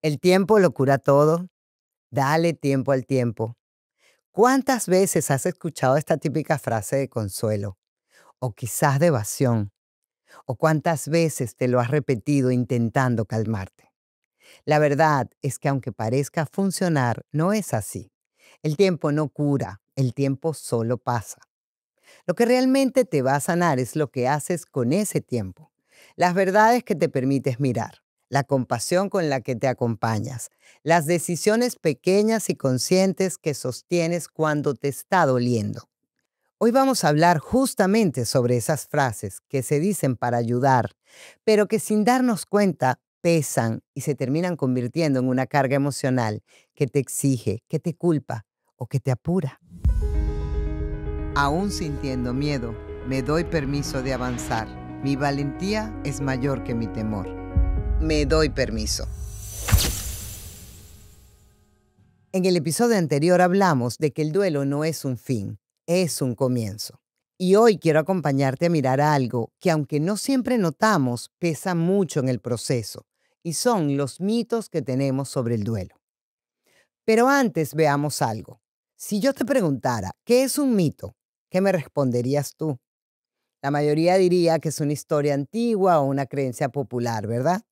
El tiempo lo cura todo. Dale tiempo al tiempo. ¿Cuántas veces has escuchado esta típica frase de consuelo? O quizás de evasión. ¿O cuántas veces te lo has repetido intentando calmarte? La verdad es que aunque parezca funcionar, no es así. El tiempo no cura, el tiempo solo pasa. Lo que realmente te va a sanar es lo que haces con ese tiempo. Las verdades que te permites mirar, la compasión con la que te acompañas, las decisiones pequeñas y conscientes que sostienes cuando te está doliendo. Hoy vamos a hablar justamente sobre esas frases que se dicen para ayudar, pero que sin darnos cuenta pesan y se terminan convirtiendo en una carga emocional que te exige, que te culpa o que te apura. Aún sintiendo miedo, me doy permiso de avanzar. Mi valentía es mayor que mi temor. Me doy permiso. En el episodio anterior hablamos de que el duelo no es un fin, es un comienzo. Y hoy quiero acompañarte a mirar algo que, aunque no siempre notamos, pesa mucho en el proceso, y son los mitos que tenemos sobre el duelo. Pero antes veamos algo. Si yo te preguntara, ¿qué es un mito? ¿Qué me responderías tú? La mayoría diría que es una historia antigua o una creencia popular, ¿verdad?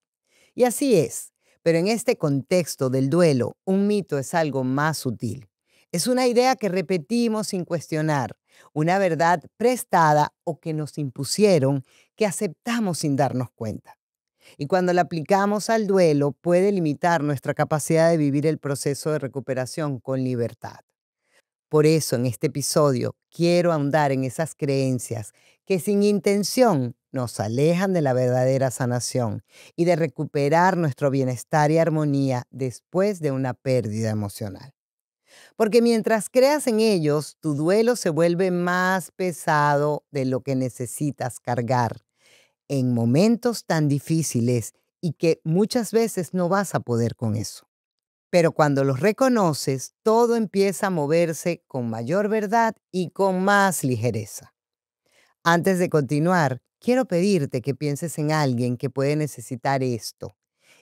Y así es, pero en este contexto del duelo, un mito es algo más sutil. Es una idea que repetimos sin cuestionar, una verdad prestada o que nos impusieron, que aceptamos sin darnos cuenta. Y cuando la aplicamos al duelo, puede limitar nuestra capacidad de vivir el proceso de recuperación con libertad. Por eso, en este episodio, quiero ahondar en esas creencias que sin intención nos alejan de la verdadera sanación y de recuperar nuestro bienestar y armonía después de una pérdida emocional. Porque mientras creas en ellos, tu duelo se vuelve más pesado de lo que necesitas cargar en momentos tan difíciles y que muchas veces no vas a poder con eso. Pero cuando los reconoces, todo empieza a moverse con mayor verdad y con más ligereza. Antes de continuar, quiero pedirte que pienses en alguien que puede necesitar esto.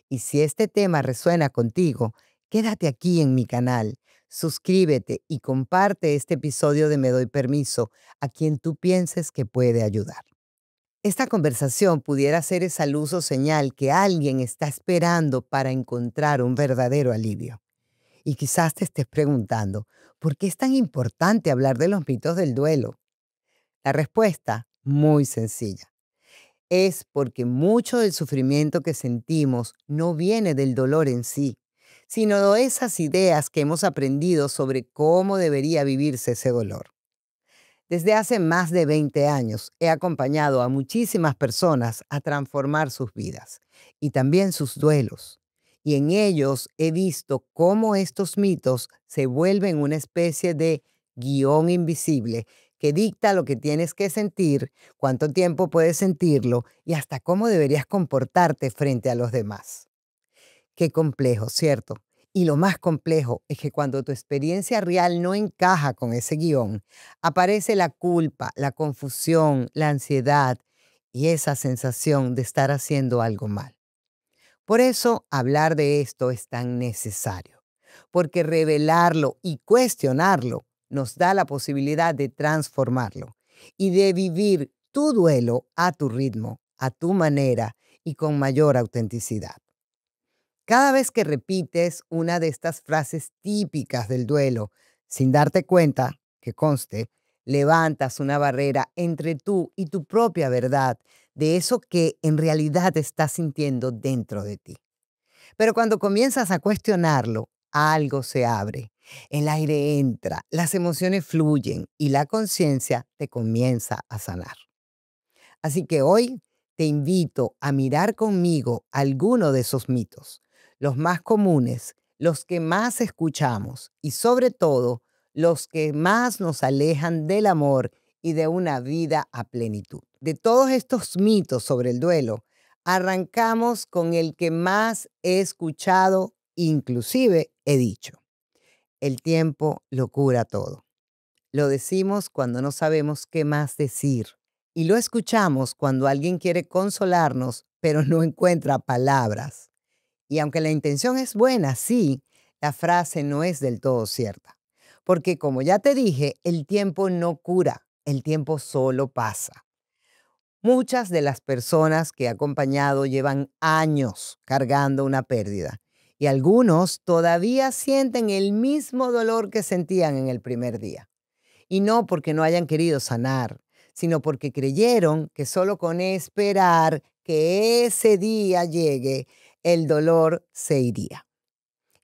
Y si este tema resuena contigo, quédate aquí en mi canal, suscríbete y comparte este episodio de Me Doy Permiso a quien tú pienses que puede ayudar. Esta conversación pudiera ser esa luz o señal que alguien está esperando para encontrar un verdadero alivio. Y quizás te estés preguntando, ¿por qué es tan importante hablar de los mitos del duelo? La respuesta, muy sencilla. Es porque mucho del sufrimiento que sentimos no viene del dolor en sí, sino de esas ideas que hemos aprendido sobre cómo debería vivirse ese dolor. Desde hace más de 20 años he acompañado a muchísimas personas a transformar sus vidas y también sus duelos. Y en ellos he visto cómo estos mitos se vuelven una especie de guión invisible que dicta lo que tienes que sentir, cuánto tiempo puedes sentirlo y hasta cómo deberías comportarte frente a los demás. Qué complejo, ¿cierto? Y lo más complejo es que cuando tu experiencia real no encaja con ese guión, aparece la culpa, la confusión, la ansiedad y esa sensación de estar haciendo algo mal. Por eso hablar de esto es tan necesario, porque revelarlo y cuestionarlo nos da la posibilidad de transformarlo y de vivir tu duelo a tu ritmo, a tu manera y con mayor autenticidad. Cada vez que repites una de estas frases típicas del duelo, sin darte cuenta, que conste, levantas una barrera entre tú y tu propia verdad, de eso que en realidad estás sintiendo dentro de ti. Pero cuando comienzas a cuestionarlo, algo se abre, el aire entra, las emociones fluyen y la conciencia te comienza a sanar. Así que hoy te invito a mirar conmigo alguno de esos mitos, los más comunes, los que más escuchamos y sobre todo los que más nos alejan del amor y de una vida a plenitud. De todos estos mitos sobre el duelo, arrancamos con el que más he escuchado, inclusive he dicho. El tiempo lo cura todo. Lo decimos cuando no sabemos qué más decir. Y lo escuchamos cuando alguien quiere consolarnos, pero no encuentra palabras. Y aunque la intención es buena, sí, la frase no es del todo cierta. Porque como ya te dije, el tiempo no cura, el tiempo solo pasa. Muchas de las personas que he acompañado llevan años cargando una pérdida y algunos todavía sienten el mismo dolor que sentían en el primer día. Y no porque no hayan querido sanar, sino porque creyeron que solo con esperar que ese día llegue, el dolor se iría.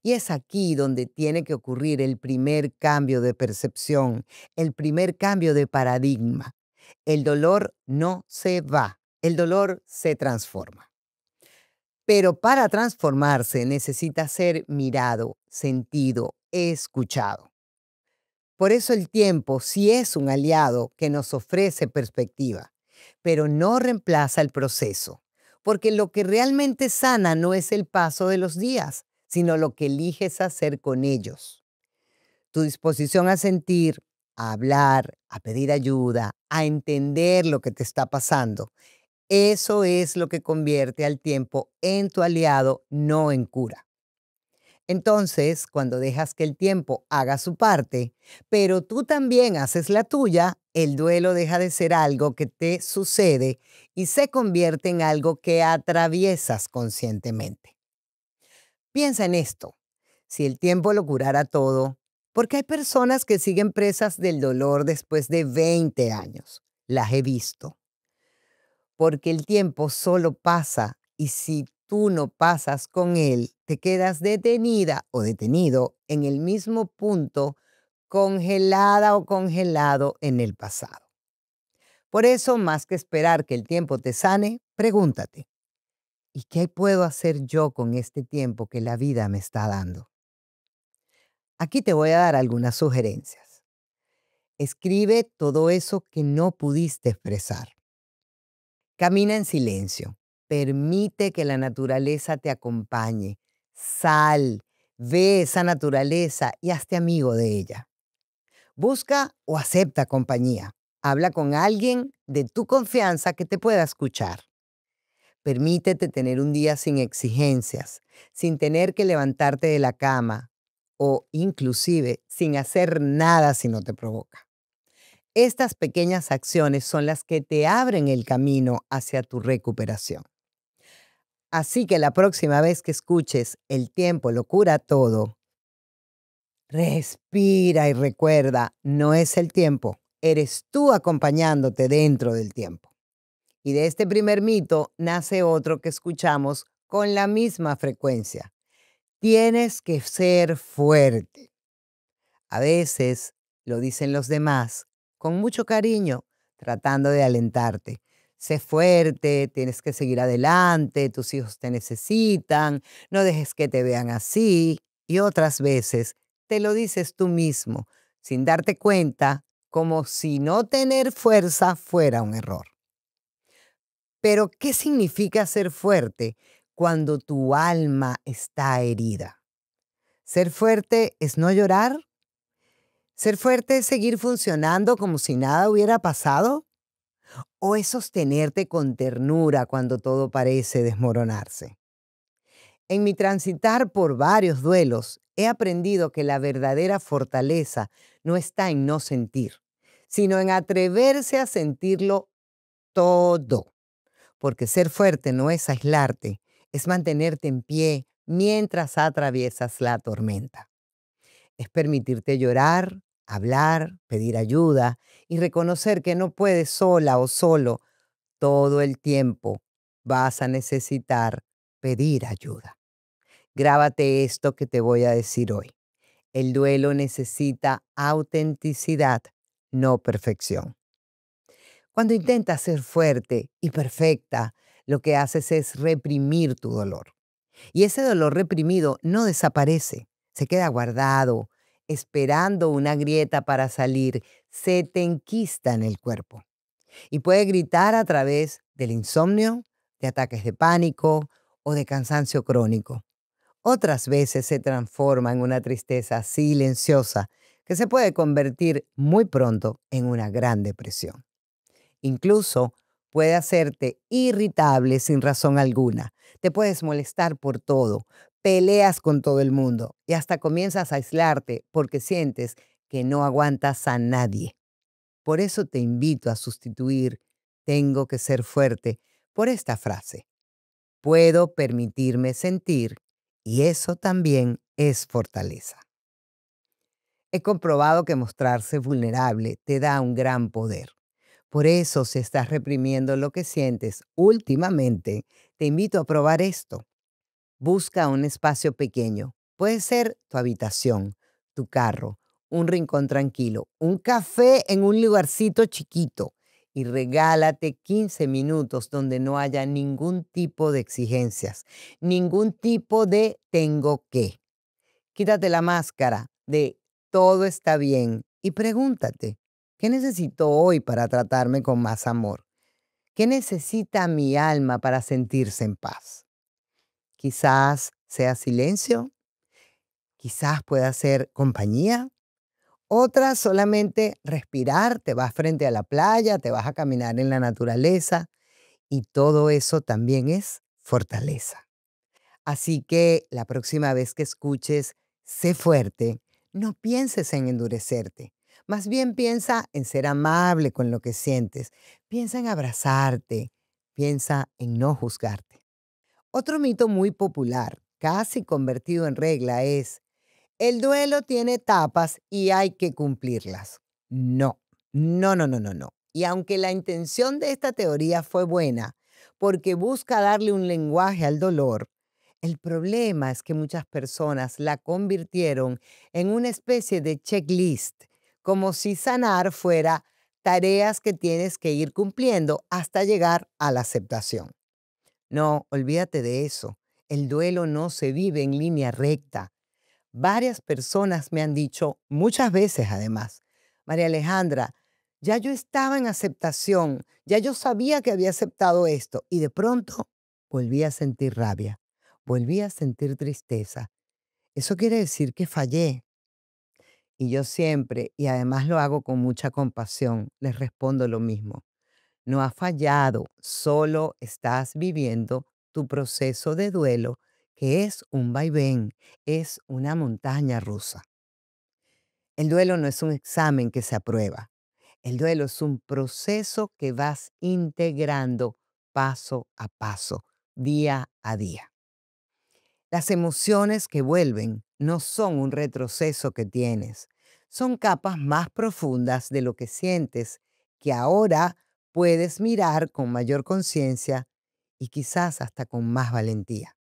Y es aquí donde tiene que ocurrir el primer cambio de percepción, el primer cambio de paradigma. El dolor no se va, el dolor se transforma. Pero para transformarse necesita ser mirado, sentido, escuchado. Por eso el tiempo sí es un aliado que nos ofrece perspectiva, pero no reemplaza el proceso, porque lo que realmente sana no es el paso de los días, sino lo que eliges hacer con ellos. Tu disposición a sentir, a hablar, a pedir ayuda, a entender lo que te está pasando, eso es lo que convierte al tiempo en tu aliado, no en cura. Entonces, cuando dejas que el tiempo haga su parte, pero tú también haces la tuya, el duelo deja de ser algo que te sucede y se convierte en algo que atraviesas conscientemente. Piensa en esto. Si el tiempo lo curara todo, ¿por qué hay personas que siguen presas del dolor después de 20 años? Las he visto. Porque el tiempo solo pasa y si tú no pasas con él, te quedas detenida o detenido en el mismo punto, congelada o congelado en el pasado. Por eso, más que esperar que el tiempo te sane, pregúntate, ¿y qué puedo hacer yo con este tiempo que la vida me está dando? Aquí te voy a dar algunas sugerencias. Escribe todo eso que no pudiste expresar. Camina en silencio. Permite que la naturaleza te acompañe. Sal, ve esa naturaleza y hazte amigo de ella. Busca o acepta compañía. Habla con alguien de tu confianza que te pueda escuchar. Permítete tener un día sin exigencias, sin tener que levantarte de la cama o inclusive sin hacer nada si no te provoca. Estas pequeñas acciones son las que te abren el camino hacia tu recuperación. Así que la próxima vez que escuches "El tiempo lo cura todo", respira y recuerda, no es el tiempo, eres tú acompañándote dentro del tiempo. Y de este primer mito nace otro que escuchamos con la misma frecuencia. Tienes que ser fuerte. A veces lo dicen los demás con mucho cariño, tratando de alentarte. Sé fuerte, tienes que seguir adelante, tus hijos te necesitan, no dejes que te vean así. Y otras veces te lo dices tú mismo, sin darte cuenta, como si no tener fuerza fuera un error. Pero, ¿qué significa ser fuerte cuando tu alma está herida? ¿Ser fuerte es no llorar? ¿Ser fuerte es seguir funcionando como si nada hubiera pasado? ¿O es sostenerte con ternura cuando todo parece desmoronarse? En mi transitar por varios duelos, he aprendido que la verdadera fortaleza no está en no sentir, sino en atreverse a sentirlo todo. Porque ser fuerte no es aislarte, es mantenerte en pie mientras atraviesas la tormenta. Es permitirte llorar, hablar, pedir ayuda y reconocer que no puedes sola o solo todo el tiempo. Vas a necesitar pedir ayuda. Grábate esto que te voy a decir hoy. El duelo necesita autenticidad, no perfección. Cuando intentas ser fuerte y perfecta, lo que haces es reprimir tu dolor. Y ese dolor reprimido no desaparece, se queda guardado, esperando una grieta para salir, se te enquista en el cuerpo. Y puede gritar a través del insomnio, de ataques de pánico o de cansancio crónico. Otras veces se transforma en una tristeza silenciosa que se puede convertir muy pronto en una gran depresión. Incluso Puede hacerte irritable sin razón alguna. Te puedes molestar por todo, peleas con todo el mundo y hasta comienzas a aislarte porque sientes que no aguantas a nadie. Por eso te invito a sustituir tengo que ser fuerte por esta frase. Puedo permitirme sentir y eso también es fortaleza. He comprobado que mostrarse vulnerable te da un gran poder. Por eso, si estás reprimiendo lo que sientes últimamente, te invito a probar esto. Busca un espacio pequeño. Puede ser tu habitación, tu carro, un rincón tranquilo, un café en un lugarcito chiquito y regálate 15 minutos donde no haya ningún tipo de exigencias, ningún tipo de tengo que. Quítate la máscara de todo está bien y pregúntate, ¿qué necesito hoy para tratarme con más amor? ¿Qué necesita mi alma para sentirse en paz? Quizás sea silencio, quizás pueda ser compañía, otra solamente respirar, te vas frente a la playa, te vas a caminar en la naturaleza y todo eso también es fortaleza. Así que la próxima vez que escuches, sé fuerte, no pienses en endurecerte. Más bien piensa en ser amable con lo que sientes. Piensa en abrazarte. Piensa en no juzgarte. Otro mito muy popular, casi convertido en regla, es el duelo tiene etapas y hay que cumplirlas. No, no, no, no, no, no. Y aunque la intención de esta teoría fue buena, porque busca darle un lenguaje al dolor, el problema es que muchas personas la convirtieron en una especie de checklist, como si sanar fuera tareas que tienes que ir cumpliendo hasta llegar a la aceptación. No, olvídate de eso. El duelo no se vive en línea recta. Varias personas me han dicho, muchas veces además, María Alejandra, ya yo estaba en aceptación, ya yo sabía que había aceptado esto y de pronto volví a sentir rabia, volví a sentir tristeza. Eso quiere decir que fallé. Y yo siempre, y además lo hago con mucha compasión, les respondo lo mismo. No has fallado, solo estás viviendo tu proceso de duelo, que es un vaivén, es una montaña rusa. El duelo no es un examen que se aprueba. El duelo es un proceso que vas integrando paso a paso, día a día. Las emociones que vuelven no son un retroceso que tienes, son capas más profundas de lo que sientes que ahora puedes mirar con mayor conciencia y quizás hasta con más valentía.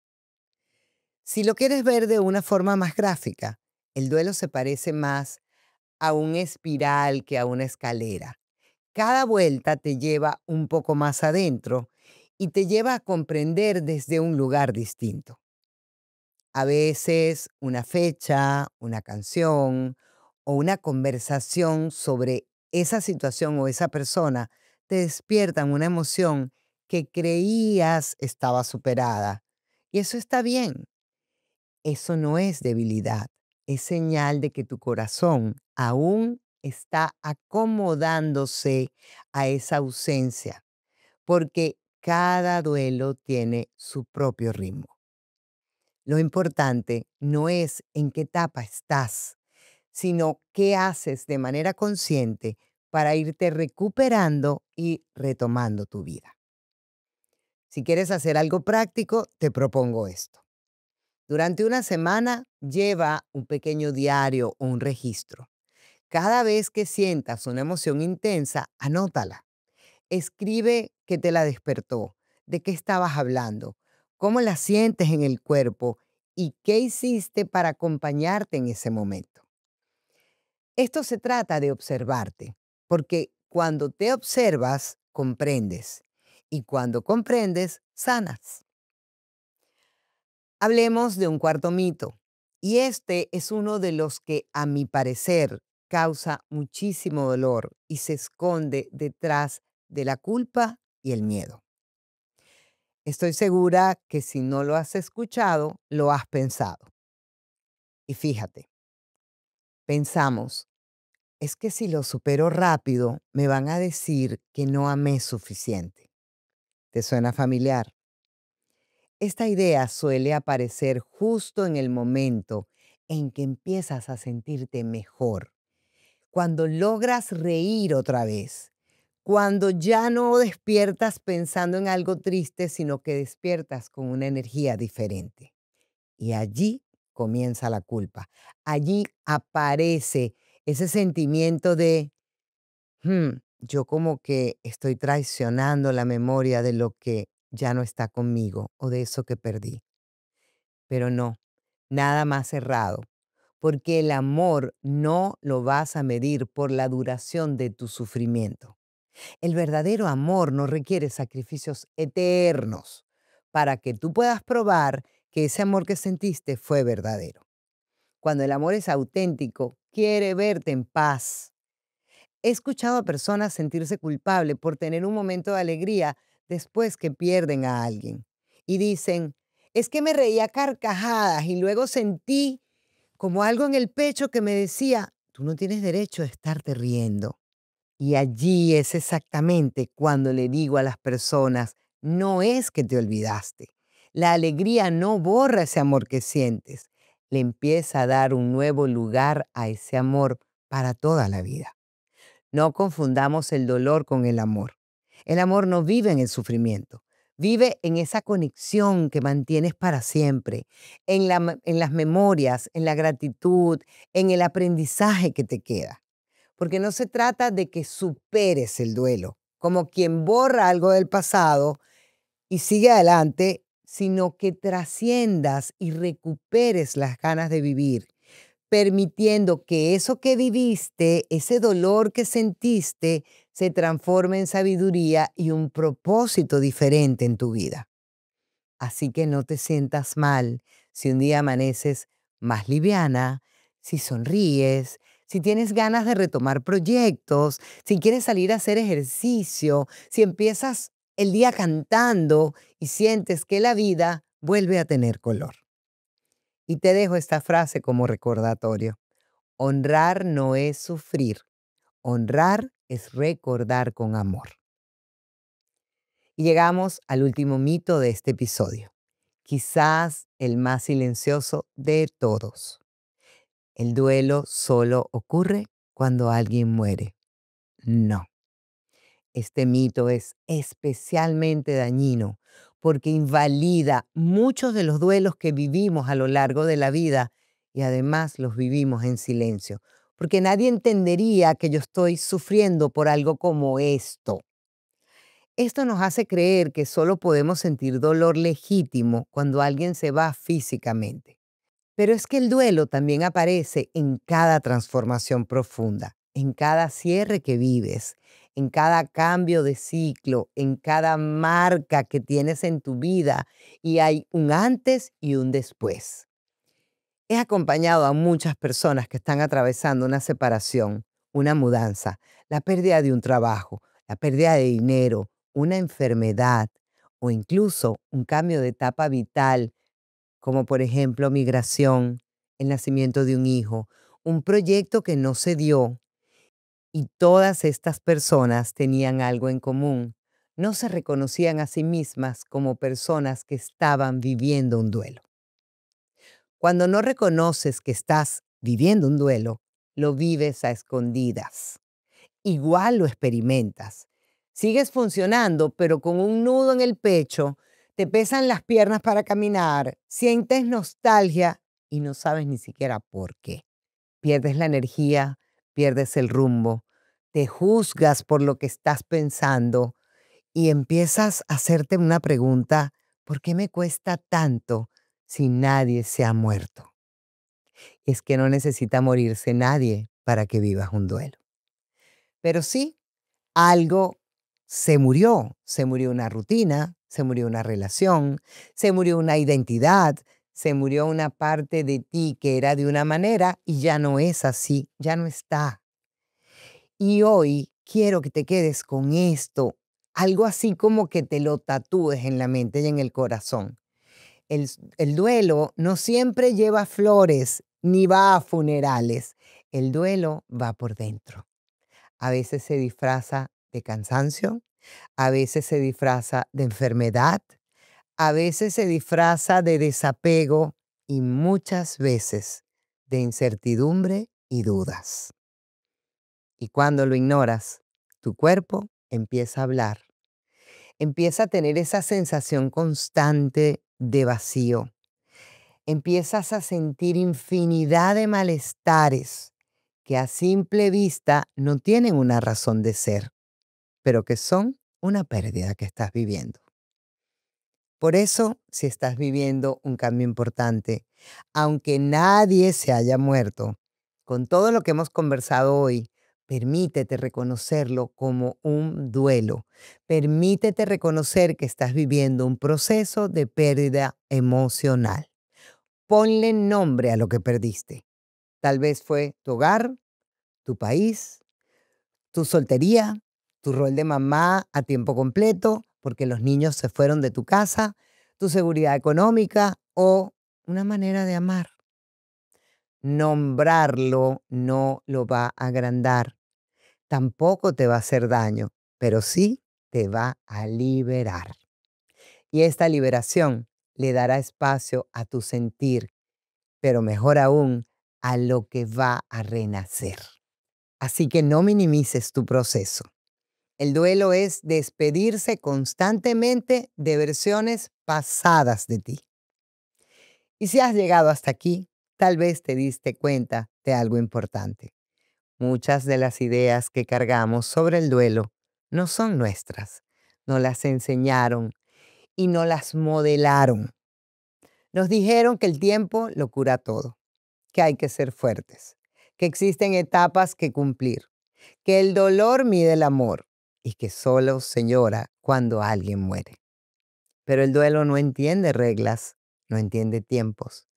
Si lo quieres ver de una forma más gráfica, el duelo se parece más a un espiral que a una escalera. Cada vuelta te lleva un poco más adentro y te lleva a comprender desde un lugar distinto. A veces una fecha, una canción o una conversación sobre esa situación o esa persona te despiertan una emoción que creías estaba superada. Y eso está bien. Eso no es debilidad. Es señal de que tu corazón aún está acomodándose a esa ausencia, porque cada duelo tiene su propio ritmo. Lo importante no es en qué etapa estás, sino qué haces de manera consciente para irte recuperando y retomando tu vida. Si quieres hacer algo práctico, te propongo esto. Durante una semana, lleva un pequeño diario o un registro. Cada vez que sientas una emoción intensa, anótala. Escribe qué te la despertó, de qué estabas hablando, cómo la sientes en el cuerpo y qué hiciste para acompañarte en ese momento. Esto se trata de observarte, porque cuando te observas, comprendes, y cuando comprendes, sanas. Hablemos de un cuarto mito, y este es uno de los que, a mi parecer, causa muchísimo dolor y se esconde detrás de la culpa y el miedo. Estoy segura que si no lo has escuchado, lo has pensado. Y fíjate, pensamos, es que si lo supero rápido, me van a decir que no amé suficiente. ¿Te suena familiar? Esta idea suele aparecer justo en el momento en que empiezas a sentirte mejor, cuando logras reír otra vez, cuando ya no despiertas pensando en algo triste, sino que despiertas con una energía diferente. Y allí comienza la culpa. Allí aparece ese sentimiento de, yo como que estoy traicionando la memoria de lo que ya no está conmigo o de eso que perdí. Pero no, nada más errado, porque el amor no lo vas a medir por la duración de tu sufrimiento. El verdadero amor no requiere sacrificios eternos para que tú puedas probar que ese amor que sentiste fue verdadero. Cuando el amor es auténtico, quiere verte en paz. He escuchado a personas sentirse culpable por tener un momento de alegría después que pierden a alguien. Y dicen, es que me reía a carcajadas y luego sentí como algo en el pecho que me decía, tú no tienes derecho a estarte riendo. Y allí es exactamente cuando le digo a las personas, no es que te olvidaste. La alegría no borra ese amor que sientes. Le empieza a dar un nuevo lugar a ese amor para toda la vida. No confundamos el dolor con el amor. El amor no vive en el sufrimiento. Vive en esa conexión que mantienes para siempre, en las memorias, en la gratitud, en el aprendizaje que te queda. Porque no se trata de que superes el duelo, como quien borra algo del pasado y sigue adelante, sino que trasciendas y recuperes las ganas de vivir, permitiendo que eso que viviste, ese dolor que sentiste, se transforme en sabiduría y un propósito diferente en tu vida. Así que no te sientas mal si un día amaneces más liviana, si sonríes, si tienes ganas de retomar proyectos, si quieres salir a hacer ejercicio, si empiezas el día cantando y sientes que la vida vuelve a tener color. Y te dejo esta frase como recordatorio. Honrar no es sufrir, honrar es recordar con amor. Y llegamos al último mito de este episodio, quizás el más silencioso de todos. El duelo solo ocurre cuando alguien muere. No. Este mito es especialmente dañino porque invalida muchos de los duelos que vivimos a lo largo de la vida y además los vivimos en silencio, porque nadie entendería que yo estoy sufriendo por algo como esto. Esto nos hace creer que solo podemos sentir dolor legítimo cuando alguien se va físicamente. Pero es que el duelo también aparece en cada transformación profunda, en cada cierre que vives, en cada cambio de ciclo, en cada marca que tienes en tu vida y hay un antes y un después. He acompañado a muchas personas que están atravesando una separación, una mudanza, la pérdida de un trabajo, la pérdida de dinero, una enfermedad o incluso un cambio de etapa vital como por ejemplo migración, el nacimiento de un hijo, un proyecto que no se dio y todas estas personas tenían algo en común. No se reconocían a sí mismas como personas que estaban viviendo un duelo. Cuando no reconoces que estás viviendo un duelo, lo vives a escondidas. Igual lo experimentas. Sigues funcionando, pero con un nudo en el pecho, te pesan las piernas para caminar, sientes nostalgia y no sabes ni siquiera por qué. Pierdes la energía, pierdes el rumbo, te juzgas por lo que estás pensando y empiezas a hacerte una pregunta, ¿por qué me cuesta tanto si nadie se ha muerto? Es que no necesita morirse nadie para que vivas un duelo. Pero sí, algo se murió una rutina, se murió una relación, se murió una identidad, se murió una parte de ti que era de una manera y ya no es así, ya no está. Y hoy quiero que te quedes con esto, algo así como que te lo tatúes en la mente y en el corazón. El duelo no siempre lleva flores ni va a funerales. El duelo va por dentro. A veces se disfraza de cansancio, a veces se disfraza de enfermedad, a veces se disfraza de desapego y muchas veces de incertidumbre y dudas. Y cuando lo ignoras, tu cuerpo empieza a hablar, empieza a tener esa sensación constante de vacío, empiezas a sentir infinidad de malestares que a simple vista no tienen una razón de ser, pero que son una pérdida que estás viviendo. Por eso, si estás viviendo un cambio importante, aunque nadie se haya muerto, con todo lo que hemos conversado hoy, permítete reconocerlo como un duelo. Permítete reconocer que estás viviendo un proceso de pérdida emocional. Ponle nombre a lo que perdiste. Tal vez fue tu hogar, tu país, tu soltería, tu rol de mamá a tiempo completo, porque los niños se fueron de tu casa, tu seguridad económica o una manera de amar. Nombrarlo no lo va a agrandar, tampoco te va a hacer daño, pero sí te va a liberar. Y esta liberación le dará espacio a tu sentir, pero mejor aún, a lo que va a renacer. Así que no minimices tu proceso. El duelo es despedirse constantemente de versiones pasadas de ti. Y si has llegado hasta aquí, tal vez te diste cuenta de algo importante. Muchas de las ideas que cargamos sobre el duelo no son nuestras. Nos las enseñaron y nos las modelaron. Nos dijeron que el tiempo lo cura todo, que hay que ser fuertes, que existen etapas que cumplir, que el dolor mide el amor y que solo se llora cuando alguien muere. Pero el duelo no entiende reglas, no entiende tiempos,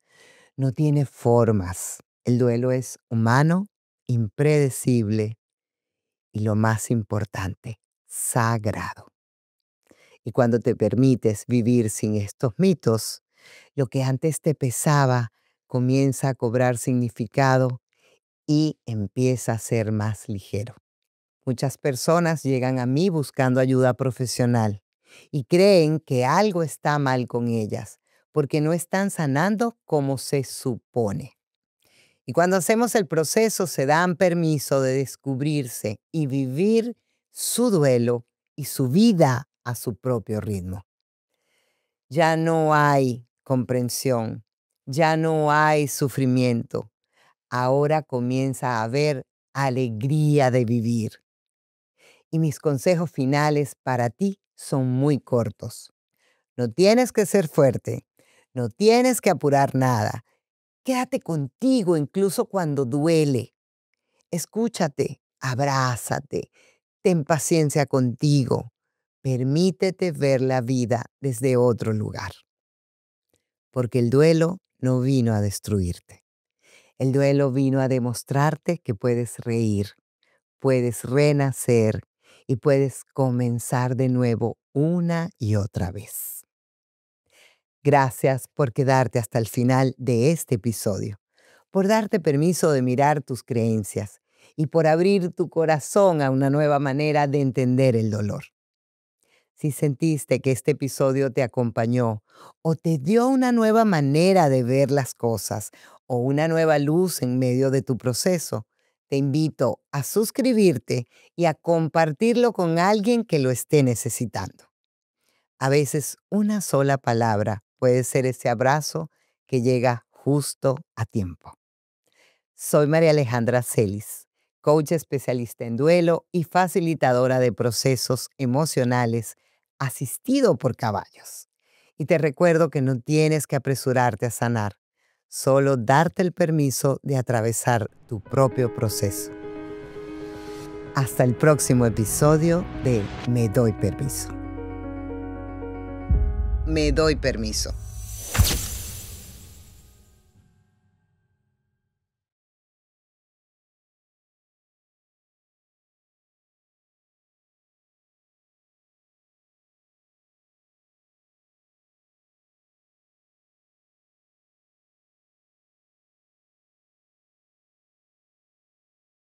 no tiene formas. El duelo es humano, impredecible y lo más importante, sagrado. Y cuando te permites vivir sin estos mitos, lo que antes te pesaba comienza a cobrar significado y empieza a ser más ligero. Muchas personas llegan a mí buscando ayuda profesional y creen que algo está mal con ellas porque no están sanando como se supone. Y cuando hacemos el proceso se dan permiso de descubrirse y vivir su duelo y su vida a su propio ritmo. Ya no hay comprensión, ya no hay sufrimiento. Ahora comienza a haber alegría de vivir. Y mis consejos finales para ti son muy cortos. No tienes que ser fuerte, no tienes que apurar nada. Quédate contigo incluso cuando duele. Escúchate, abrázate, ten paciencia contigo. Permítete ver la vida desde otro lugar. Porque el duelo no vino a destruirte. El duelo vino a demostrarte que puedes reír, puedes renacer y puedes comenzar de nuevo una y otra vez. Gracias por quedarte hasta el final de este episodio, por darte permiso de mirar tus creencias y por abrir tu corazón a una nueva manera de entender el dolor. Si sentiste que este episodio te acompañó o te dio una nueva manera de ver las cosas o una nueva luz en medio de tu proceso, te invito a suscribirte y a compartirlo con alguien que lo esté necesitando. A veces una sola palabra puede ser ese abrazo que llega justo a tiempo. Soy María Alejandra Celis, coach especialista en duelo y facilitadora de procesos emocionales asistido por caballos. Y te recuerdo que no tienes que apresurarte a sanar, solo darte el permiso de atravesar tu propio proceso. Hasta el próximo episodio de Me Doy Permiso. Me doy permiso.